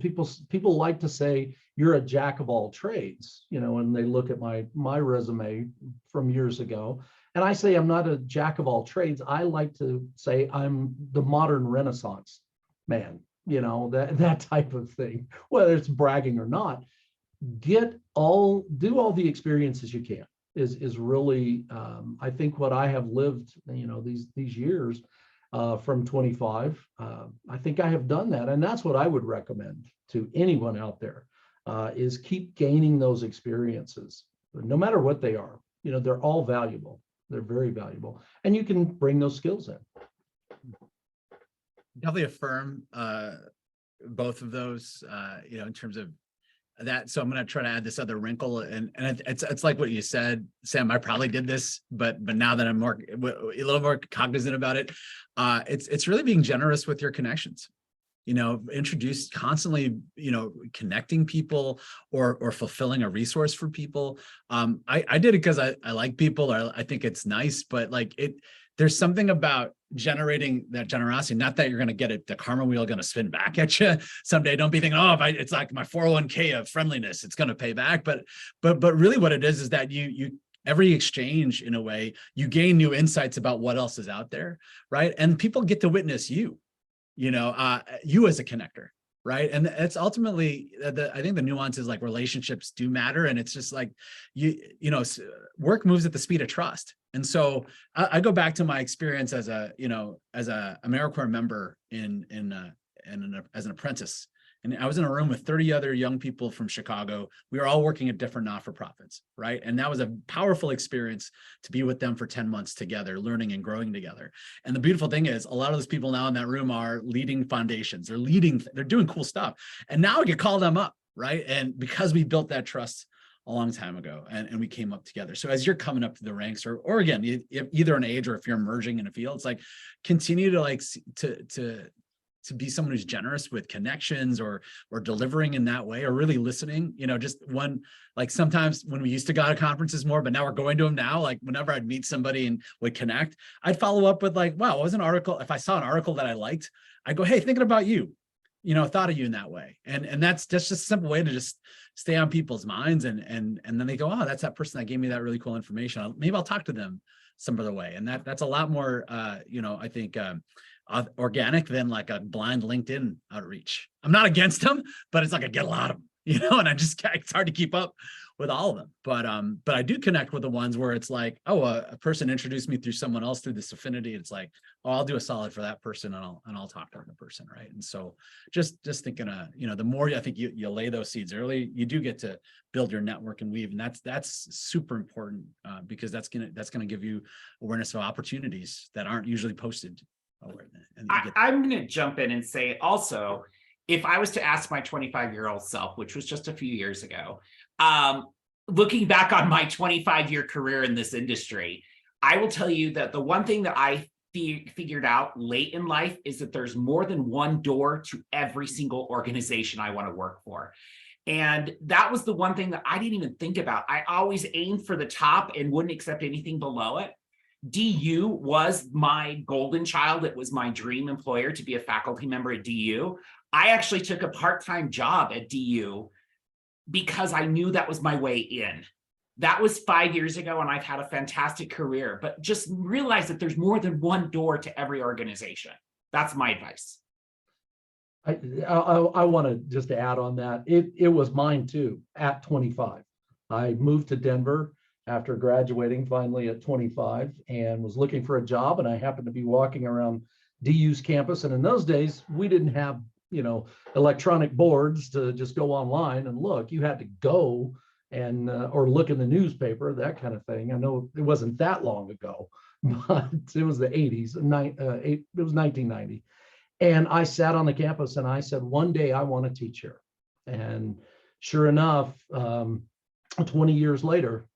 People like to say you're a jack of all trades, and they look at my resume from years ago, and I say I'm not a jack of all trades. I like to say I'm the modern Renaissance man. That type of thing, whether it's bragging or not. Do all the experiences you can is really, I think, what I have lived, these years from 25. I think I have done that, and that's what I would recommend to anyone out there, is keep gaining those experiences, no matter what they are. They're all valuable. They're very valuable, and you can bring those skills in. Definitely affirm both of those, in terms of that. So I'm going to try to add this other wrinkle, and it's like what you said, Sam. I probably did this, but now that I'm a little more cognizant about it, it's really being generous with your connections. Introduce constantly, connecting people or fulfilling a resource for people. I did it because I like people, or I think it's nice, but there's something about generating that generosity. Not that you're going to get it, the karma wheel going to spin back at you someday. Don't be thinking, it's like my 401k of friendliness, it's going to pay back. But really what it is that you every exchange, in a way, you gain new insights about what else is out there, right? And people get to witness you as a connector, right? And it's ultimately, I think the nuance is like relationships do matter, and it's just like work moves at the speed of trust. And so I go back to my experience as a AmeriCorps member as an apprentice. And I was in a room with 30 other young people from Chicago. We were all working at different not-for-profits, right? And that was a powerful experience to be with them for 10 months together, learning and growing together. And the beautiful thing is, a lot of those people now in that room are leading foundations. They're doing cool stuff. And now I can call them up, right? And because we built that trust a long time ago, and we came up together. So as you're coming up to the ranks, or again, either an age or if you're emerging in a field, it's like continue to be someone who's generous with connections or delivering in that way, or really listening. Just one, like sometimes when we used to go to conferences more, but now we're going to them now, like whenever I'd meet somebody and would connect, I'd follow up with like, wow, what was an article? If I saw an article that I liked, I'd go, hey, thinking about you, thought of you in that way. And that's just a simple way to just stay on people's minds. And then they go, oh, that's that person that gave me that really cool information. Maybe I'll talk to them some other way. And that's a lot more, I think, organic than like a blind LinkedIn outreach. I'm not against them, but it's like I get a lot of them, and it's hard to keep up with all of them. But I do connect with the ones where it's like, oh, a person introduced me through someone else through this affinity. It's like, oh, I'll do a solid for that person, and I'll talk to the person, right? And so just thinking, the more I think you lay those seeds early, you do get to build your network and weave, and that's super important because that's gonna give you awareness of opportunities that aren't usually posted. I'm going to jump in and say also, if I was to ask my 25-year-old self, which was just a few years ago, looking back on my 25-year career in this industry, I will tell you that the one thing that I figured out late in life is that there's more than one door to every single organization I want to work for. And that was the one thing that I didn't even think about. I always aimed for the top and wouldn't accept anything below it. DU was my golden child. It was my dream employer to be a faculty member at DU. I actually took a part-time job at DU because I knew that was my way in. That was 5 years ago, and I've had a fantastic career, but just realize that there's more than one door to every organization. That's my advice. I want to just add on that. It was mine too at 25. I moved to Denver after graduating finally at 25 and was looking for a job. And I happened to be walking around DU's campus. And in those days, we didn't have, electronic boards to just go online and look. You had to go and or look in the newspaper, that kind of thing. I know it wasn't that long ago, but it was the 80s. It was 1990. And I sat on the campus and I said, one day I want to teach here. And sure enough, 20 years later,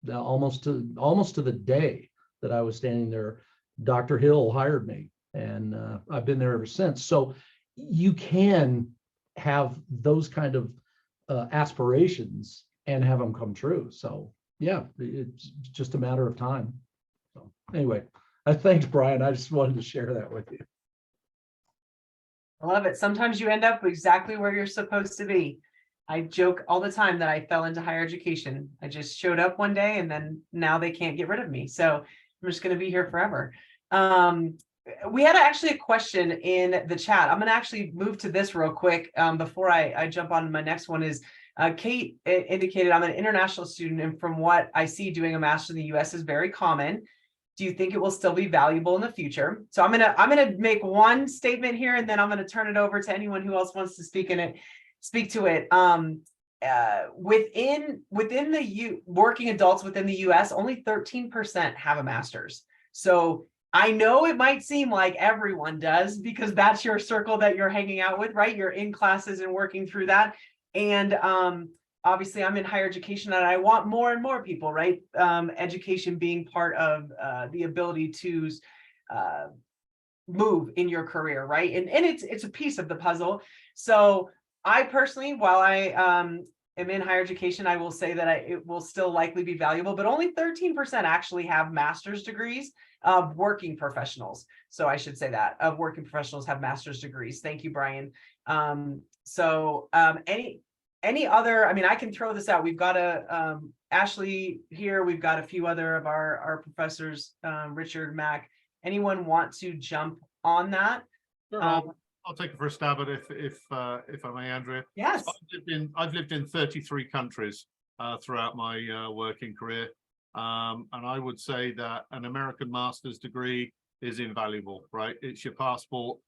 almost to the day that I was standing there, Dr. Hill hired me, and I've been there ever since. So you can have those kind of aspirations and have them come true. So yeah, it's just a matter of time. So anyway, thanks, Brian. I just wanted to share that with you. I love it. Sometimes you end up exactly where you're supposed to be. I joke all the time that I fell into higher education. I just showed up one day and then now they can't get rid of me. So I'm just going to be here forever. We had actually a question in the chat. I'm going to actually move to this real quick before I jump on my next one. Is Kate indicated I'm an international student, and from what I see, doing a master's in the US is very common. Do you think it will still be valuable in the future? So I'm gonna make one statement here, and then I'm gonna turn it over to anyone who else wants to speak to it. Within the working adults within the US, only 13% have a master's. So I know it might seem like everyone does because that's your circle that you're hanging out with, right? You're in classes and working through that. And obviously I'm in higher education and I want more and more people, right? Education being part of the ability to move in your career, right? And it's a piece of the puzzle. So I personally, while I am in higher education, I will say that it will still likely be valuable, but only 13% actually have master's degrees of working professionals. So I should say that of working professionals have master's degrees. Thank you, Brian. Any other, I mean, I can throw this out. We've got Ashley here. We've got a few other of our professors, Richard, Mac. Anyone want to jump on that? Sure, I'll take a first stab at it if I may, Andrea. Yes. So I've lived in 33 countries throughout my working career. And I would say that an American master's degree is invaluable, right? It's your passport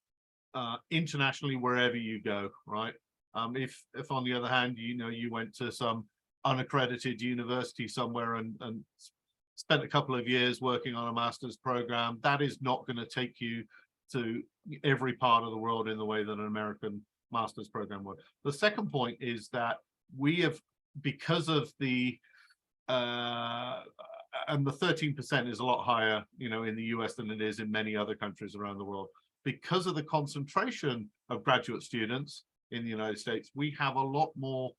internationally wherever you go, right? If on the other hand, you went to some unaccredited university somewhere and spent a couple of years working on a master's program, that is not going to take you to every part of the world in the way that an American master's program would. The second point is that we have, because of the and the 13% is a lot higher, in the US than it is in many other countries around the world. Because of the concentration of graduate students in the United States, we have a lot more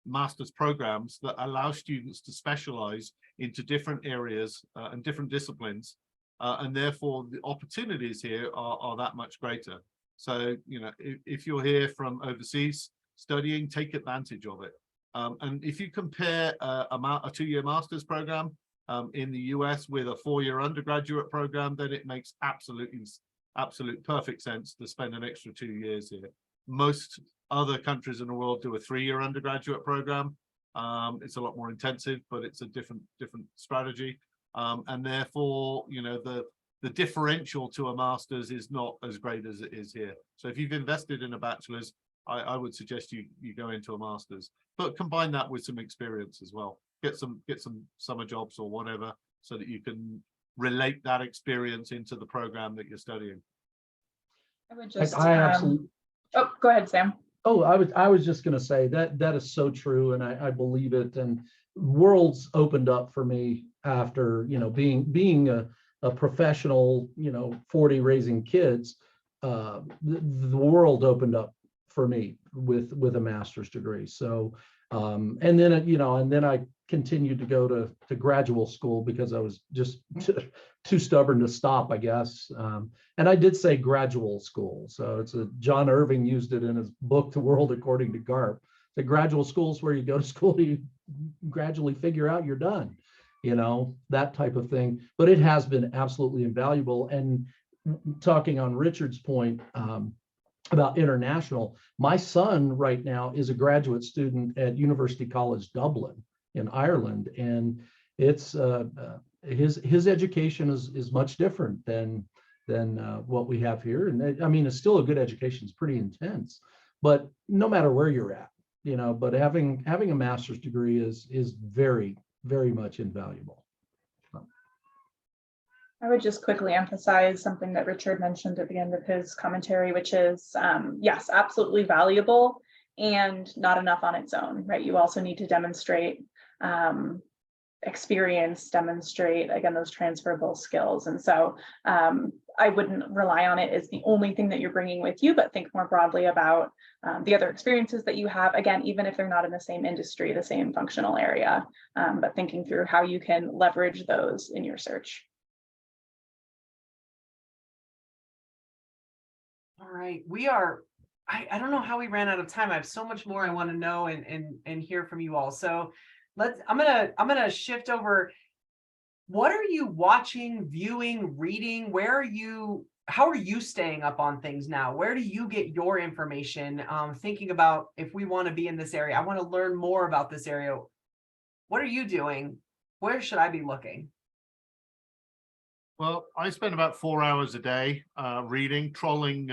master's programs that allow students to specialize into different areas and different disciplines. And therefore, the opportunities here are that much greater. So, if you're here from overseas studying, take advantage of it. And if you compare a 2-year master's program in the US with a 4-year undergraduate program, then it makes absolute perfect sense to spend an extra 2 years here. Most other countries in the world do a 3-year undergraduate program. It's a lot more intensive, but it's a different strategy. And therefore, the differential to a master's is not as great as it is here. So if you've invested in a bachelor's, I would suggest you go into a master's, but combine that with some experience as well. Get some summer jobs or whatever, so that you can relate that experience into the program that you're studying. I would just I absolutely. Oh, go ahead, Sam. Oh, I was just going to say that is so true, and I believe it. And worlds opened up for me after being a professional, 40 raising kids. The world opened up for me with a master's degree. So and then I continued to go to graduate school because I was just too stubborn to stop, I guess. And I did say graduate school. So John Irving used it in his book, The World According to Garp. The graduate schools where you go to school, you gradually figure out you're done, that type of thing. But it has been absolutely invaluable. And talking on Richard's point about international, my son right now is a graduate student at University College Dublin in Ireland, and it's his education is much different than what we have here. And I mean, it's still a good education. It's pretty intense, but no matter where you're at, but having a master's degree is very, very much invaluable. I would just quickly emphasize something that Richard mentioned at the end of his commentary, which is, yes, absolutely valuable and not enough on its own, right? You also need to demonstrate experience, demonstrate, again, those transferable skills. And so I wouldn't rely on it as the only thing that you're bringing with you, but think more broadly about the other experiences that you have, again, even if they're not in the same industry, the same functional area, but thinking through how you can leverage those in your search. All right, I don't know how we ran out of time. I have so much more I want to know and hear from you all. So I'm gonna shift over. What are you watching, viewing, reading? How are you staying up on things now? Where do you get your information? Thinking about, if we want to be in this area, I want to learn more about this area. What are you doing? Where should I be looking? Well, I spend about 4 hours a day reading, trolling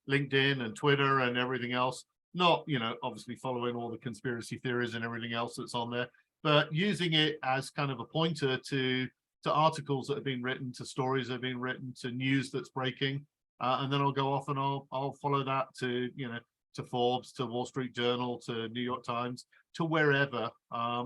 LinkedIn and Twitter and everything else. Not, obviously following all the conspiracy theories and everything else that's on there, but using it as kind of a pointer to articles that have been written, to stories that have been written, to news that's breaking. And then I'll go off and I'll follow that to, to Forbes, to Wall Street Journal, to New York Times, to wherever,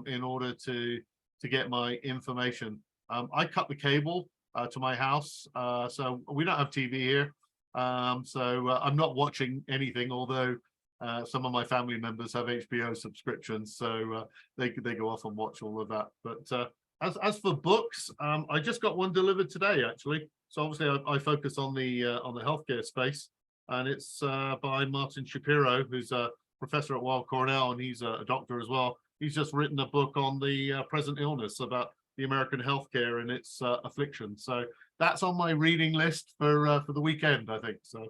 in order to get my information. I cut the cable to my house, so we don't have TV here, so I'm not watching anything, although some of my family members have HBO subscriptions, so they go off and watch all of that. But as for books, I just got one delivered today, actually. So obviously I focus on the healthcare space, and it's by Martin Shapiro, who's a professor at Weill Cornell, and he's a doctor as well. He's just written a book on the present illness, about the American healthcare and its affliction. So that's on my reading list for the weekend, I think. So,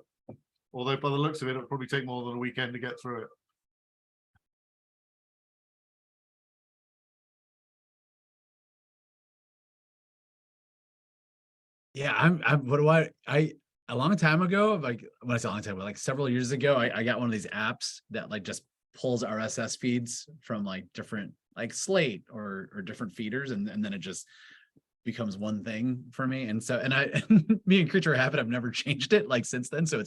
although by the looks of it, it'll probably take more than a weekend to get through it. Yeah, a long time ago, like when I say a long time ago, like several years ago, I got one of these apps that like just pulls RSS feeds from like different, like Slate or different feeders, and then it just becomes one thing for me. And so, me and Creature of Habit, I've never changed it like since then. So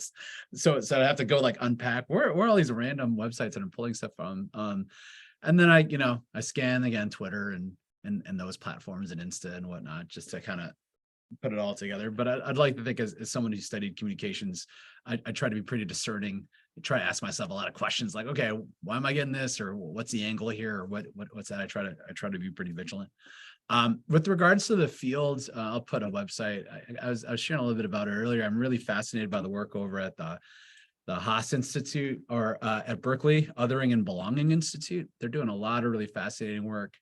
I have to go like unpack where all these random websites that I'm pulling stuff from. And then I scan again Twitter and those platforms and Insta and whatnot, just to kind of put it all together. But I'd like to think, as someone who studied communications, I try to be pretty discerning. I try to ask myself a lot of questions, like, okay, why am I getting this, or what's the angle here, or what's that? I try to be pretty vigilant. With regards to the fields, I'll put a website. I was sharing a little bit about it earlier. I'm really fascinated by the work over at the Haas Institute, or at Berkeley, Othering and Belonging Institute. They're doing a lot of really fascinating work,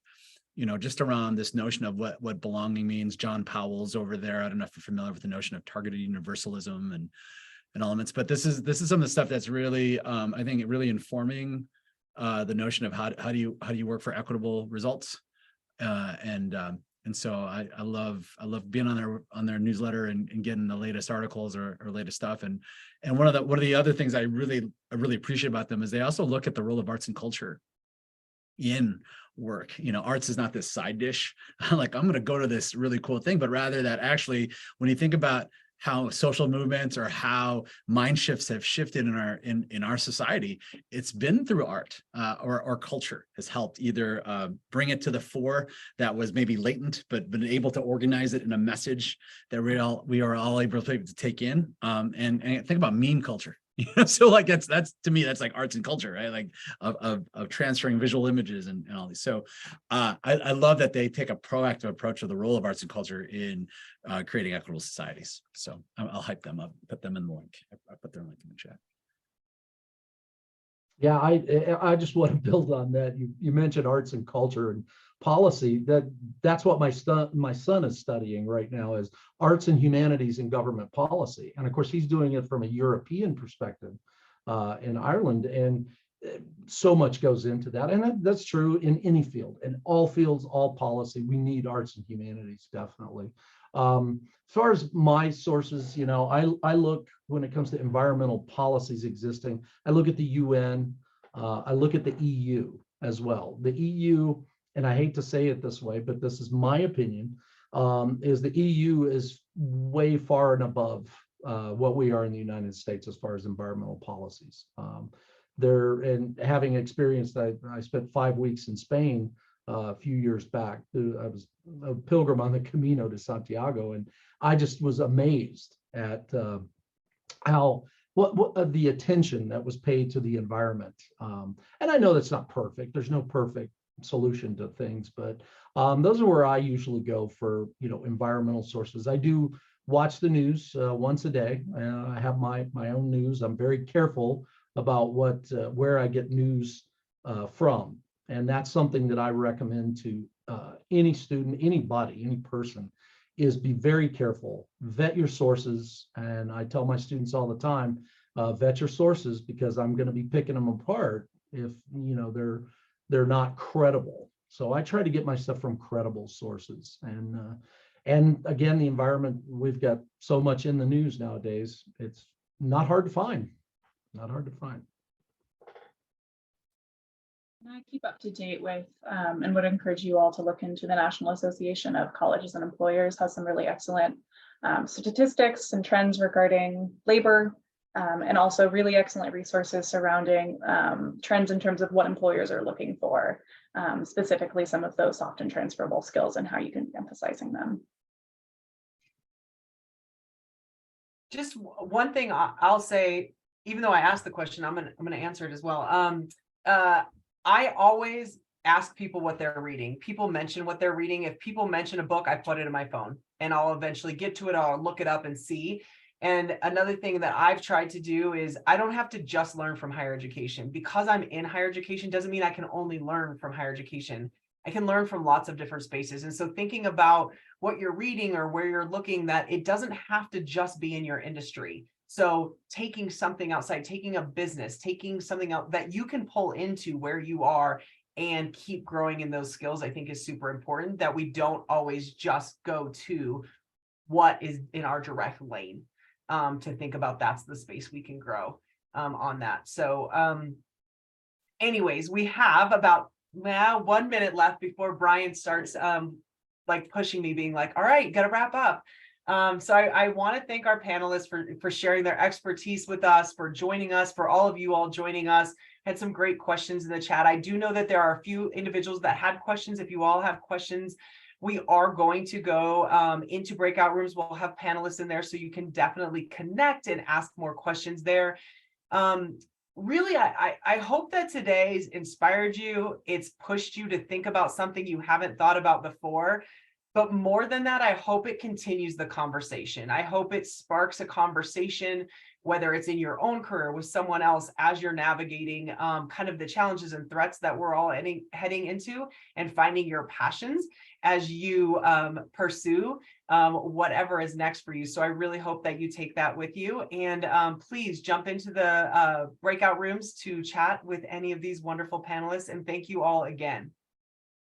just around this notion of what belonging means. John Powell's over there. I don't know if you're familiar with the notion of targeted universalism and elements, but this is some of the stuff that's really, I think, really informing the notion of how do you work for equitable results. And so I love being on their newsletter and getting the latest articles or latest stuff. And one of the other things I really appreciate about them is they also look at the role of arts and culture in work. Arts is not this side dish, like I'm going to go to this really cool thing, but rather that actually, when you think about how social movements or how mind shifts have shifted in our society, it's been through art, or culture has helped either bring it to the fore that was maybe latent, but been able to organize it in a message that we are all able to take in. And think about meme culture. So like that's to me, that's like arts and culture, right? Like of transferring visual images and all these. So I love that they take a proactive approach to the role of arts and culture in creating equitable societies. So I'll hype them up, put them in the link. I put their link in the chat. Yeah, I just want to build on that. You mentioned arts and culture and policy. That's what my son is studying right now, is arts and humanities and government policy. And of course, he's doing it from a European perspective in Ireland. And so much goes into that. And that's true in any field, in all fields, all policy. We need arts and humanities, definitely. As far as my sources, I look, when it comes to environmental policies existing, I look at the UN, I look at the EU as well. The EU, and I hate to say it this way, but this is my opinion, is the EU is way far and above what we are in the United States as far as environmental policies. And having experienced, I spent 5 weeks in Spain a few years back. I was a pilgrim on the Camino de Santiago, and I just was amazed at what the attention that was paid to the environment. And I know that's not perfect. There's no perfect solution to things, but those are where I usually go for environmental sources. I do watch the news once a day. I have my own news. I'm very careful about where I get news from. And that's something that I recommend to any student, anybody, any person, is be very careful, vet your sources. And I tell my students all the time, vet your sources, because I'm going to be picking them apart if they're not credible. So I try to get my stuff from credible sources. And again, the environment, we've got so much in the news nowadays, it's not hard to find. Not hard to find. I keep up to date with and would encourage you all to look into the National Association of Colleges and Employers. Has some really excellent statistics and trends regarding labor, and also really excellent resources surrounding trends in terms of what employers are looking for, specifically some of those soft and transferable skills and how you can be emphasizing them. Just one thing I'll say, even though I asked the question, I'm gonna answer it as well. I always ask people what they're reading. People mention what they're reading. If people mention a book, I put it in my phone and I'll eventually get to it. I'll look it up and see. And another thing that I've tried to do is I don't have to just learn from higher education. Because I'm in higher education doesn't mean I can only learn from higher education. I can learn from lots of different spaces. And so thinking about what you're reading or where you're looking, that it doesn't have to just be in your industry. So taking something outside, taking a business, taking something out that you can pull into where you are and keep growing in those skills, I think is super important, that we don't always just go to what is in our direct lane, to think about that's the space we can grow on that. So anyways, we have about 1 minute left before Brian starts like pushing me, being like, all right, you got to wrap up. So I want to thank our panelists for sharing their expertise with us, for joining us, for all of you all joining us. Had some great questions in the chat. I do know that there are a few individuals that had questions. If you all have questions, we are going to go into breakout rooms. We'll have panelists in there, so you can definitely connect and ask more questions there. Really, I hope that today's inspired you. It's pushed you to think about something you haven't thought about before. But more than that, I hope it continues the conversation. I hope it sparks a conversation, whether it's in your own career with someone else as you're navigating kind of the challenges and threats that we're all heading into, and finding your passions as you pursue whatever is next for you. So I really hope that you take that with you, and please jump into the breakout rooms to chat with any of these wonderful panelists. And thank you all again.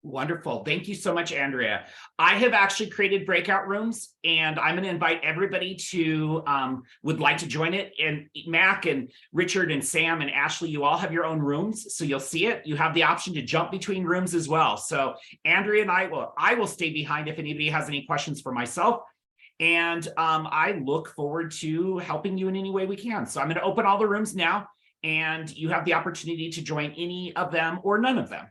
Wonderful. Thank you so much, Andrea. I have actually created breakout rooms, and I'm going to invite everybody to would like to join it. And Mac and Richard and Sam and Ashley, you all have your own rooms, so you'll see it. You have the option to jump between rooms as well. So Andrea and I will stay behind if anybody has any questions for myself. And I look forward to helping you in any way we can. So I'm going to open all the rooms now, and you have the opportunity to join any of them or none of them.